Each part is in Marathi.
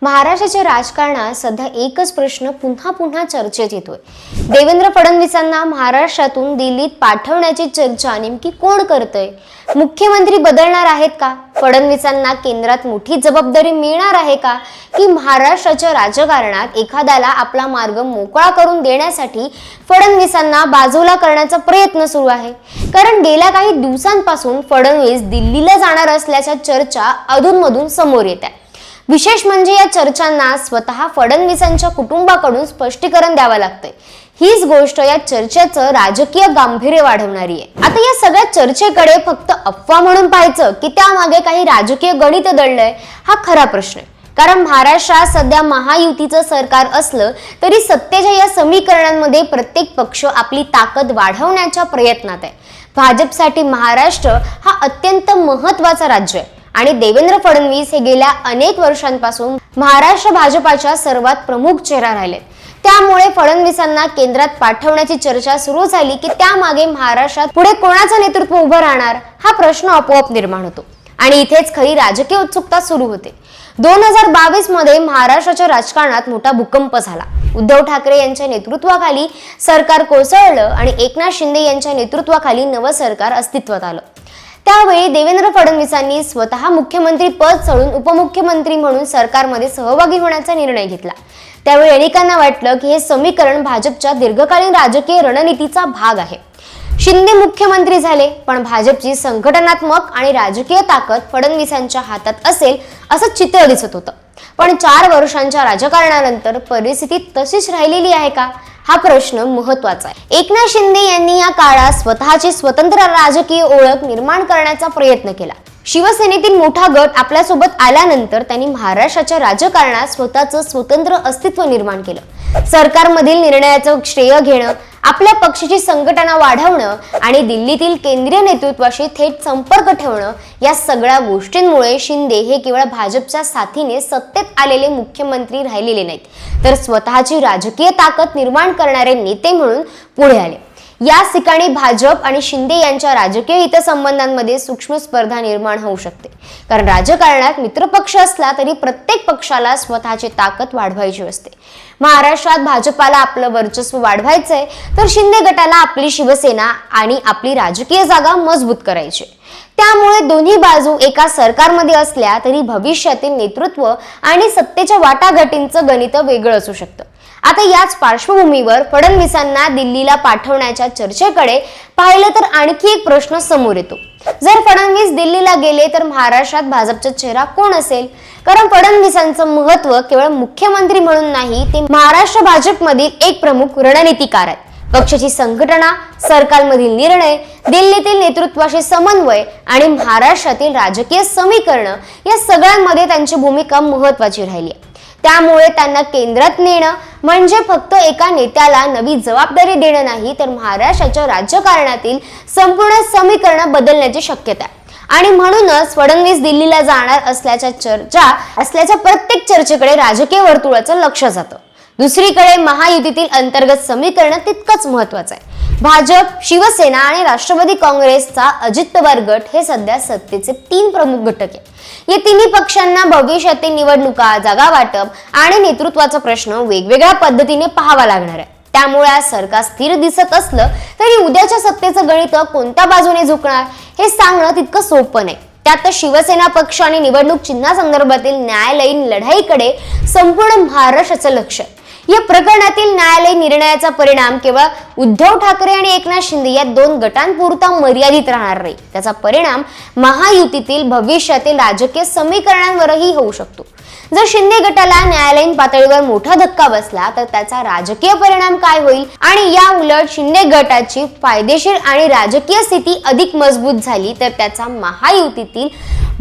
महाराष्ट्राच्या राजकारणात सध्या एकच प्रश्न पुन्हा पुन्हा चर्चेत येतोय। देवेंद्र फडणवीसांना महाराष्ट्रातून दिल्लीत पाठवण्याची चर्चा नेमकी कोण करतंय? मुख्यमंत्री बदलणार आहेत का? फडणवीसांना केंद्रात मोठी जबाबदारी मिळणार आहे का? की महाराष्ट्राच्या राजकारणात एखाद्याला आपला मार्ग मोकळा करून देण्यासाठी फडणवीसांना बाजूला करण्याचा प्रयत्न सुरू आहे? कारण गेल्या काही दिवसांपासून फडणवीस दिल्लीला जाणार असल्याच्या चर्चा अधूनमधून समोर येत आहेत। विशेष म्हणजे या चर्चांना स्वतः फडणवीसांच्या कुटुंबाकडून स्पष्टीकरण द्यावं लागतंय। हीच गोष्ट या चर्चेचं राजकीय गांभीर्य वाढवणारी आहे। आता या सगळ्या चर्चेकडे फक्त अफवा म्हणून पाहायचं की त्यामागे काही राजकीय गणित दडलंय, हा खरा प्रश्न आहे। कारण महाराष्ट्रात सध्या महायुतीचं सरकार असलं तरी सत्तेच्या या समीकरणांमध्ये प्रत्येक पक्ष आपली ताकद वाढवण्याच्या प्रयत्नात आहे। भाजपसाठी महाराष्ट्र हा अत्यंत महत्त्वाचा राज्य आहे आणि देवेंद्र फडणवीस हे गेल्या अनेक वर्षांपासून महाराष्ट्र भाजपाच्या सर्वात प्रमुख चेहरा राहिले। त्यामुळे फडणवीसांना केंद्रात पाठवण्याची चर्चा सुरू झाली की त्यामागे महाराष्ट्रात पुढे कोणाचं नेतृत्व उभं राहणार, हा प्रश्न आपोआप निर्माण होतो आणि इथेच खरी राजकीय उत्सुकता सुरू होते। 2022 मध्ये महाराष्ट्राच्या राजकारणात मोठा भूकंप झाला। उद्धव ठाकरे यांच्या नेतृत्वाखाली सरकार कोसळलं आणि एकनाथ शिंदे यांच्या नेतृत्वाखाली नवं सरकार अस्तित्वात आलं। त्यावेळी देवेंद्र फडणवीसांनी स्वतः मुख्यमंत्री पद सोडून उपमुख्यमंत्री म्हणून सरकारमध्ये सहभागी होण्याचा निर्णय घेतला। त्यावेळी अनेकांना वाटलं की हे समीकरण भाजपच्या दीर्घकालीन राजकीय रणनीतीचा भाग आहे। शिंदे मुख्यमंत्री झाले पण भाजपची संघटनात्मक आणि राजकीय ताकद फडणवीसांच्या हातात असेल असं चित्र दिसत होतं। पण 4 वर्षांच्या राजकारणानंतर परिस्थिती तशीच राहिलेली आहे का, हा प्रश्न महत्त्वाचा आहे। एकनाथ शिंदे यांनी या काळात स्वतःची स्वतंत्र राजकीय ओळख निर्माण करण्याचा प्रयत्न केला। शिवसेनेतील मोठा गट आपल्यासोबत आल्यानंतर त्यांनी महाराष्ट्राच्या राजकारणात स्वतःचं स्वतंत्र अस्तित्व निर्माण केलं। सरकारमधील निर्णयाचं श्रेय घेणं, आपल्या पक्षाची संघटना वाढवणं आणि दिल्लीतील केंद्रीय नेतृत्वाशी थेट संपर्क ठेवणं, या सगळ्या गोष्टींमुळे शिंदे हे केवळ भाजपच्या साथीने सत्तेत आलेले मुख्यमंत्री राहिलेले नाहीत, तर स्वतःची राजकीय ताकद निर्माण करणारे नेते म्हणून पुढे आले। याच ठिकाणी भाजप आणि शिंदे यांच्या राजकीय हितसंबंधांमध्ये सूक्ष्म स्पर्धा निर्माण होऊ शकते। कारण राजकारणात मित्रपक्ष असला तरी प्रत्येक पक्षाला स्वतःची ताकद वाढवायची असते। महाराष्ट्रात भाजपाला आपलं वर्चस्व वाढवायचंय तर शिंदे गटाला आपली शिवसेना आणि आपली राजकीय जागा मजबूत करायची। त्यामुळे दोन्ही बाजू एका सरकारमध्ये असल्या तरी भविष्यातील नेतृत्व आणि सत्तेच्या वाटाघाटींचं गणित वेगळं असू शकतं। आता याच पार्श्वभूमीवर फडणवीसांना दिल्लीला पाठवण्याच्या चर्चेकडे पाहिलं तर आणखी एक प्रश्न समोर येतो। जर फडणवीस दिल्लीला गेले तर महाराष्ट्रात भाजपचा चेहरा कोण असेल? कारण फडणवीसांचं महत्त्व केवळ मुख्यमंत्री म्हणून नाही, ते महाराष्ट्र भाजपमधील एक प्रमुख रणनीतिकार आहेत। पक्षाची संघटना, सरकारमधील निर्णय, दिल्लीतील नेतृत्वाशी समन्वय आणि महाराष्ट्रातील राजकीय समीकरण, या सगळ्यांमध्ये त्यांची भूमिका महत्त्वाची राहिली आहे। त्यामुळे त्यांना केंद्रात नेणं म्हणजे फक्त एका नेत्याला नवी जबाबदारी देणं नाही, तर महाराष्ट्राच्या राजकारणातील संपूर्ण समीकरण बदलण्याची शक्यता आहे। आणि म्हणूनच फडणवीस दिल्लीला जाणार असल्याच्या प्रत्येक चर्चेकडे राजकीय वर्तुळाचं लक्ष जातं। दुसरीकडे महायुतीतील अंतर्गत समीकरण तितकंच महत्त्वाचं आहे। भाजप, शिवसेना आणि राष्ट्रवादी काँग्रेसचा अजित पवार गट हे सध्या सत्तेचे 3 प्रमुख घटक आहेत। या तिन्ही पक्षांना भविष्यातील निवडणुका, जागा वाटप आणि नेतृत्वाचा प्रश्न वेगवेगळ्या पद्धतीने पाहावा लागणार आहे। त्यामुळे आज सरकार स्थिर दिसत असलं तरी उद्याच्या सत्तेचं गणित कोणत्या बाजूने झुकणार हे सांगणं तितकं सोपं नाही। त्यात शिवसेना पक्ष आणि निवडणूक चिन्हासंदर्भातील न्यायालयीन लढाईकडे संपूर्ण महाराष्ट्राचं लक्ष आहे। या प्रकरणातील न्यायालयीन निर्णयाचा परिणाम केवळ उद्धव ठाकरे आणि एकनाथ शिंदे या 2 गटांपुरता मर्यादित राहणार नाही, त्याचा परिणाम महायुतीतील भविष्यातील राजकीय समीकरणांवरही होऊ शकतो। जर शिंदे गटाला न्यायालयीन पातळीवर मोठा धक्का बसला तर त्याचा राजकीय परिणाम काय होईल आणि या उलट शिंदे गटाची कायदेशीर आणि राजकीय स्थिती अधिक मजबूत झाली तर त्याचा महायुतीतील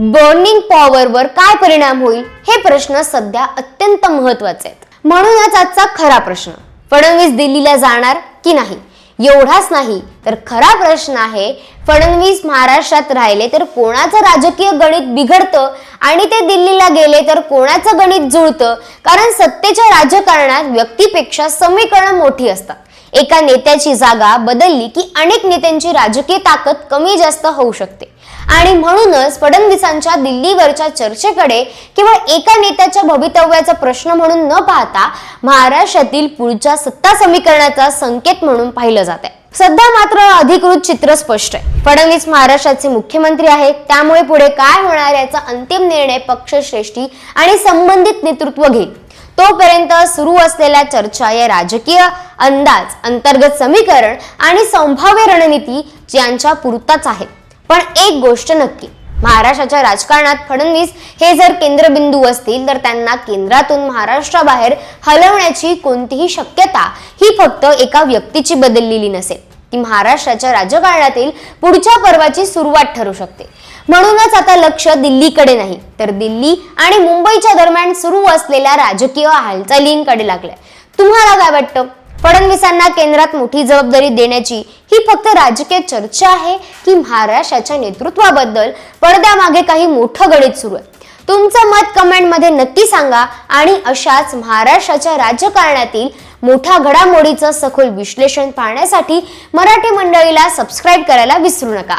बर्निंग पॉवरवर काय परिणाम होईल, हे प्रश्न सध्या अत्यंत महत्त्वाचे आहेत। म्हणूनच आजचा खरा प्रश्न, फडणवीस दिल्लीला जाणार की नाही? एवढाच नाही तर खरा प्रश्न आहे, फडणवीस महाराष्ट्रात राहिले तर कोणाचं राजकीय गणित बिघडतं आणि ते दिल्लीला गेले तर कोणाचं गणित जुळतं? कारण सत्तेच्या राजकारणात व्यक्तीपेक्षा समीकरणं मोठी असतात। एका नेत्याची जागा बदलली की अनेक नेत्यांची राजकीय ताकद कमी जास्त होऊ शकते आणि म्हणूनच फडणवीसांच्या दिल्लीवरच्या चर्चेकडे केवळ एका नेत्याच्या भवितव्याचा प्रश्न म्हणून न पाहता महाराष्ट्रातील पुढच्या सत्ता समीकरणाचा संकेत म्हणून पाहिलं जात आहे. सध्या मात्र अधिकृत चित्र स्पष्ट आहे. फडणवीस महाराष्ट्राचे मुख्यमंत्री आहेत, त्यामुळे पुढे काय होणार याचा अंतिम निर्णय पक्षश्रेष्ठी आणि संबंधित नेतृत्व घेईल. तोपर्यंत सुरू असलेल्या चर्चा या राजकीय अंदाज, अंतर्गत समीकरण आणि संभाव्य रणनीती यांच्या पुरताच आहेत. पण एक गोष्ट नक्की, महाराष्ट्राच्या राजकारणात फडणवीस हे जर केंद्रबिंदू असतील तर त्यांना केंद्रातून महाराष्ट्राबाहेर हलवण्याची कोणतीही शक्यता ही फक्त एका व्यक्तीची बदललेली नसेल, ती महाराष्ट्राच्या राजकारणातील पुढच्या पर्वाची सुरुवात ठरू शकते. म्हणूनच आता लक्ष दिल्लीकडे नाही तर दिल्ली आणि मुंबईच्या दरम्यान सुरू असलेल्या राजकीय हालचालींकडे लागले. तुम्हाला काय वाटतं? फडणवीसांना केंद्रात मोठी जबाबदारी देण्याची ही फक्त राजकीय चर्चा आहे की महाराष्ट्राच्या नेतृत्वाबद्दल पडद्यामागे काही मोठं गणित सुरू आहे? तुमचं मत कमेंट मध्ये नक्की सांगा आणि अशाच महाराष्ट्राच्या राजकारणातील मोठ्या घडामोडीचं सखोल विश्लेषण पाहण्यासाठी मराठी मंडळीला सबस्क्राईब करायला विसरू नका.